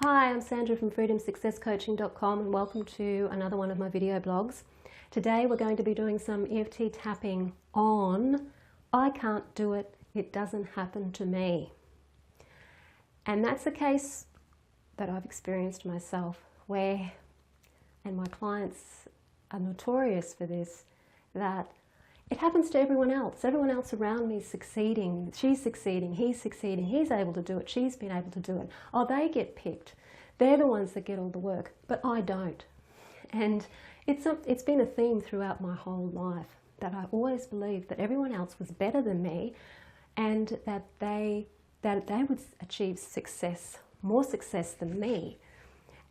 Hi, I'm Sandra from freedomsuccesscoaching.com and welcome to another one of my video blogs. Today we're going to be doing some EFT tapping on I can't do it, it doesn't happen to me. And that's a case that I've experienced myself where, and my clients are notorious for this, that it happens to everyone else. Everyone else around me is succeeding. She's succeeding, he's able to do it, she's been able to do it. Oh, they get picked. They're the ones that get all the work, but I don't. And it's been a theme throughout my whole life that I always believed that everyone else was better than me and that they would achieve success, more success than me.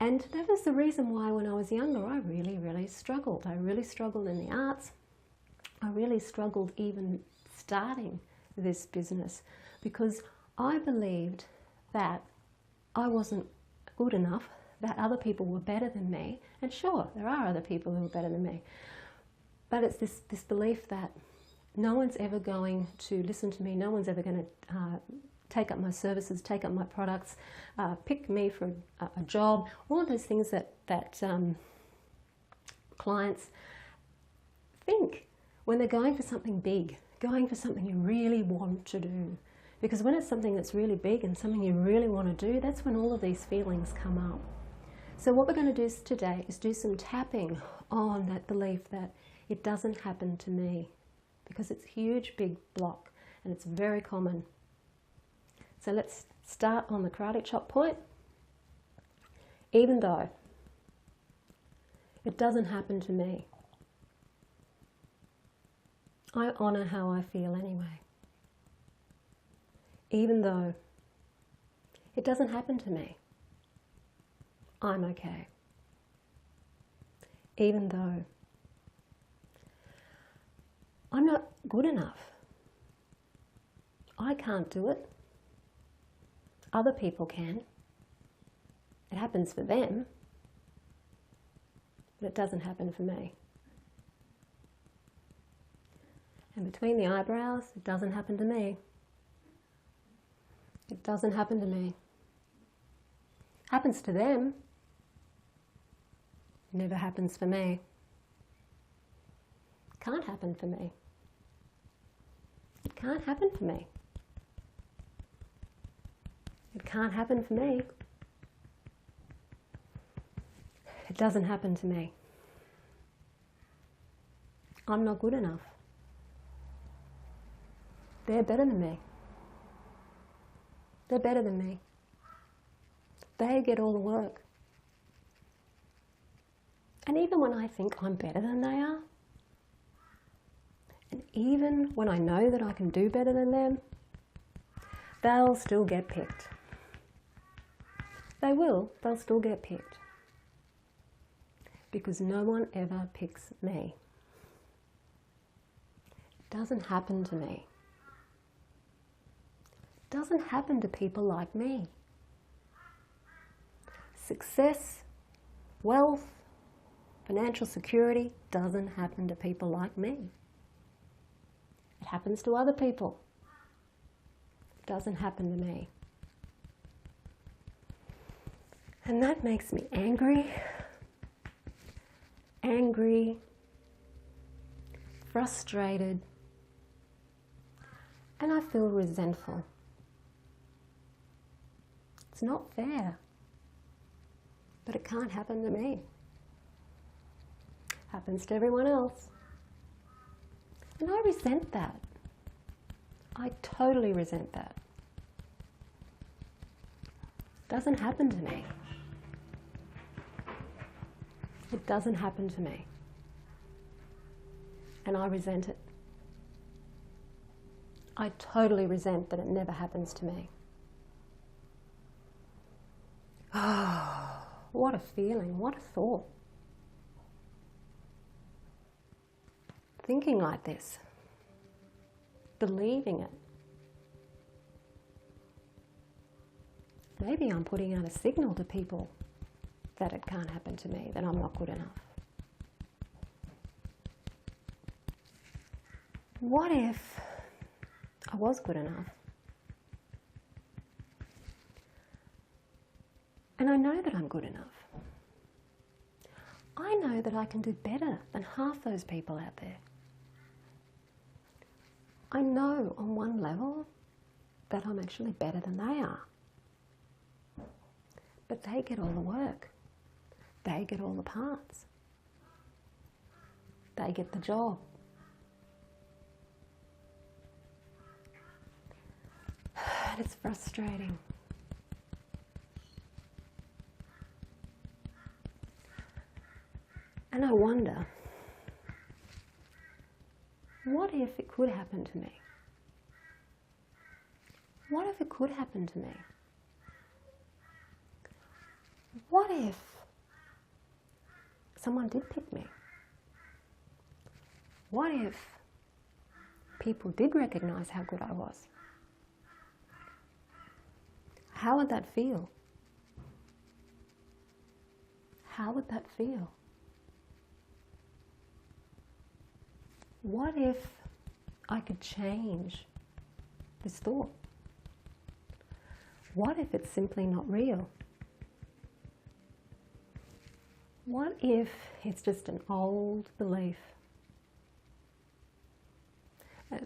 And that was the reason why when I was younger I really struggled. I really struggled in the arts. I really struggled even starting this business because I believed that I wasn't good enough, that other people were better than me. And sure, there are other people who are better than me. But it's this belief that no one's ever going to listen to me, no one's ever going to take up my services, take up my products, pick me for a job, all of those things that clients think when they're going for something big, going for something you really want to do. Because when it's something that's really big and something you really want to do, that's when all of these feelings come up. So what we're going to do today is do some tapping on that belief that it doesn't happen to me, because it's a huge big block and it's very common. So let's start on the karate chop point. Even though it doesn't happen to me, I honour how I feel anyway. Even though it doesn't happen to me, I'm okay. Even though I'm not good enough, I can't do it. Other people can. It happens for them, but it doesn't happen for me. And between the eyebrows, it doesn't happen to me. It doesn't happen to me. Happens to them. Never happens for me. Can't happen for me. It can't happen for me. It can't happen for me. It doesn't happen to me. I'm not good enough. They're better than me. They're better than me. They get all the work. And even when I think I'm better than they are, and even when I know that I can do better than them, they'll still get picked. They will, they'll still get picked. Because no one ever picks me. It doesn't happen to me. Doesn't happen to people like me. Success, wealth, financial security doesn't happen to people like me. It happens to other people. It doesn't happen to me. And that makes me angry, frustrated, and I feel resentful. It's not fair, but it can't happen to me. Happens to everyone else. And I resent that. I totally resent that. Doesn't happen to me. It doesn't happen to me. And I resent it. I totally resent that it never happens to me. Oh, what a feeling, what a thought. Thinking like this, believing it. Maybe I'm putting out a signal to people that it can't happen to me, that I'm not good enough. What if I was good enough? And I know that I'm good enough. I know that I can do better than half those people out there. I know on one level that I'm actually better than they are. But they get all the work. They get all the parts. They get the job. And it's frustrating. And I wonder, what if it could happen to me? What if it could happen to me? What if someone did pick me? What if people did recognize how good I was? How would that feel? How would that feel? What if I could change this thought? What if it's simply not real? What if it's just an old belief?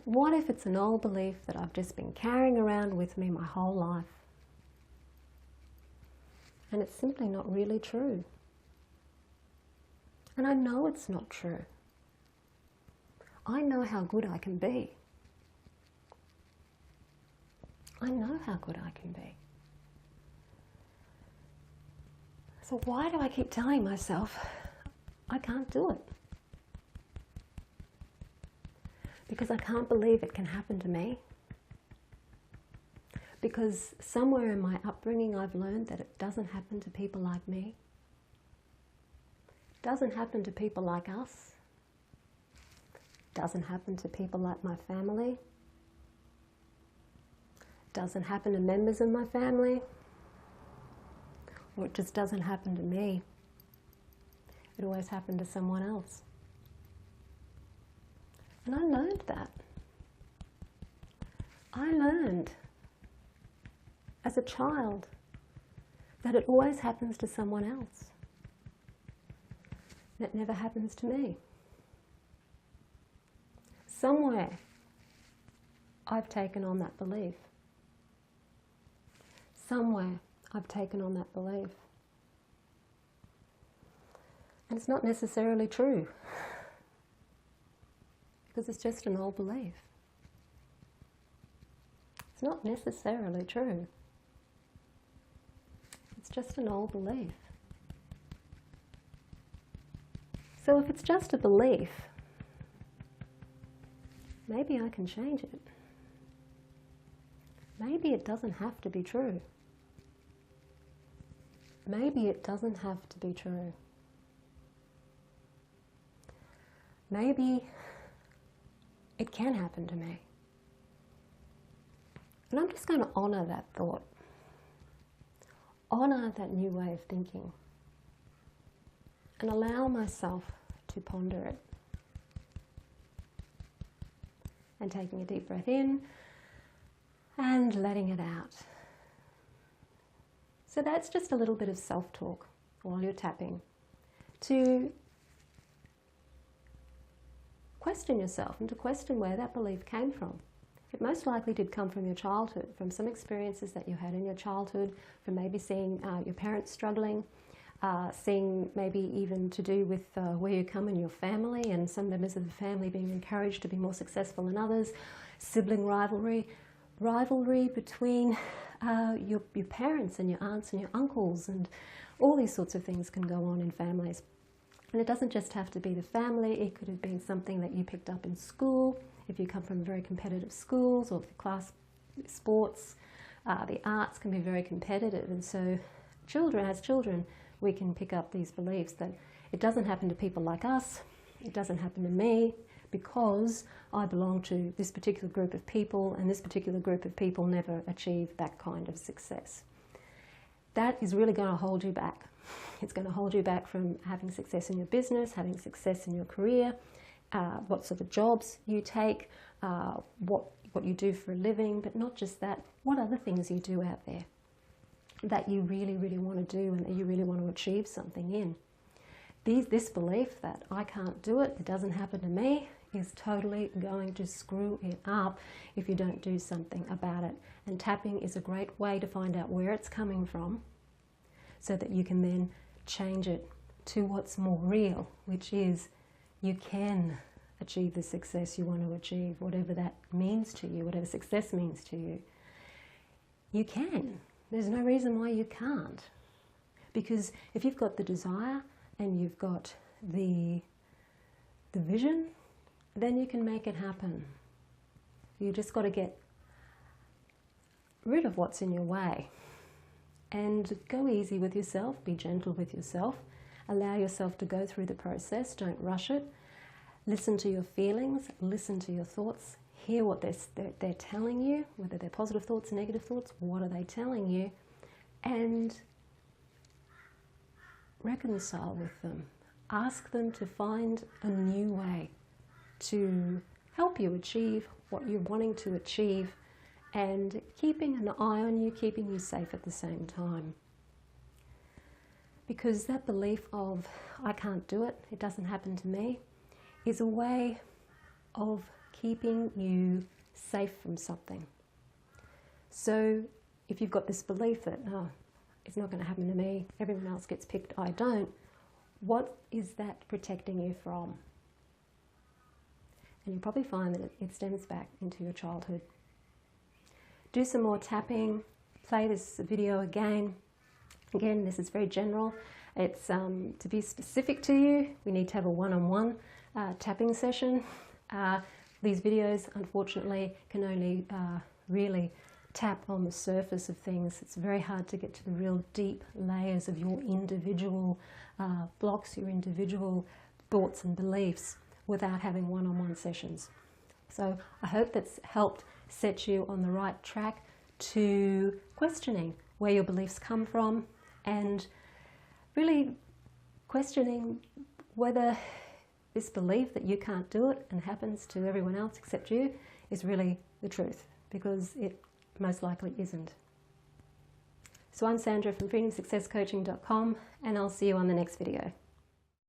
What if it's an old belief that I've just been carrying around with me my whole life? And it's simply not really true. And I know it's not true. I know how good I can be. I know how good I can be. So why do I keep telling myself I can't do it? Because I can't believe it can happen to me. Because somewhere in my upbringing I've learned that it doesn't happen to people like me. It doesn't happen to people like us. It doesn't happen to people like my family. It doesn't happen to members of my family. Or it just doesn't happen to me. It always happened to someone else. And I learned that. I learned as a child that it always happens to someone else. And it never happens to me. Somewhere I've taken on that belief. Somewhere I've taken on that belief. And it's not necessarily true, because it's just an old belief. It's not necessarily true. It's just an old belief. So if it's just a belief, maybe I can change it. Maybe it doesn't have to be true. Maybe it doesn't have to be true. Maybe it can happen to me. And I'm just going to honour that thought. Honour that new way of thinking. And allow myself to ponder it. And taking a deep breath in and letting it out. So that's just a little bit of self-talk while you're tapping, to question yourself and to question where that belief came from. It most likely did come from your childhood, from some experiences that you had in your childhood, from maybe seeing your parents struggling, seeing maybe even to do with where you come in your family and some members of the family being encouraged to be more successful than others, sibling rivalry between your parents and your aunts and your uncles, and all these sorts of things can go on in families. And it doesn't just have to be the family, it could have been something that you picked up in school, if you come from very competitive schools, or the class sports, the arts can be very competitive. And so as children, we can pick up these beliefs that it doesn't happen to people like us, it doesn't happen to me, because I belong to this particular group of people, and this particular group of people never achieve that kind of success. That is really going to hold you back. It's going to hold you back from having success in your business, having success in your career, what sort of jobs you take, what you do for a living, but not just that, what other things you do out there. that you really, really want to do and that you really want to achieve something in. This belief that I can't do it, it doesn't happen to me, is totally going to screw it up if you don't do something about it. And tapping is a great way to find out where it's coming from so that you can then change it to what's more real, which is you can achieve the success you want to achieve, whatever that means to you, whatever success means to you. You can. There's no reason why you can't. Because if you've got the desire and you've got the vision, then you can make it happen. You just got to get rid of what's in your way and go easy with yourself, be gentle with yourself, allow yourself to go through the process, don't rush it, listen to your feelings, listen to your thoughts, hear what they're telling you, whether they're positive thoughts, negative thoughts, what are they telling you, and reconcile with them. Ask them to find a new way to help you achieve what you're wanting to achieve, and keeping an eye on you, keeping you safe at the same time. Because that belief of, I can't do it, it doesn't happen to me, is a way of keeping you safe from something. So if you've got this belief that, oh, it's not going to happen to me, everyone else gets picked, I don't, what is that protecting you from? And you'll probably find that it stems back into your childhood. Do some more tapping, play this video again. Again, this is very general. It's to be specific to you, we need to have a one-on-one tapping session. These videos, unfortunately, can only really tap on the surface of things. It's very hard to get to the real deep layers of your individual blocks, your individual thoughts and beliefs without having one-on-one sessions. So I hope that's helped set you on the right track to questioning where your beliefs come from and really questioning whether this belief that you can't do it and happens to everyone else except you is really the truth, because it most likely isn't. So I'm Sandra from freedomsuccesscoaching.com, and I'll see you on the next video.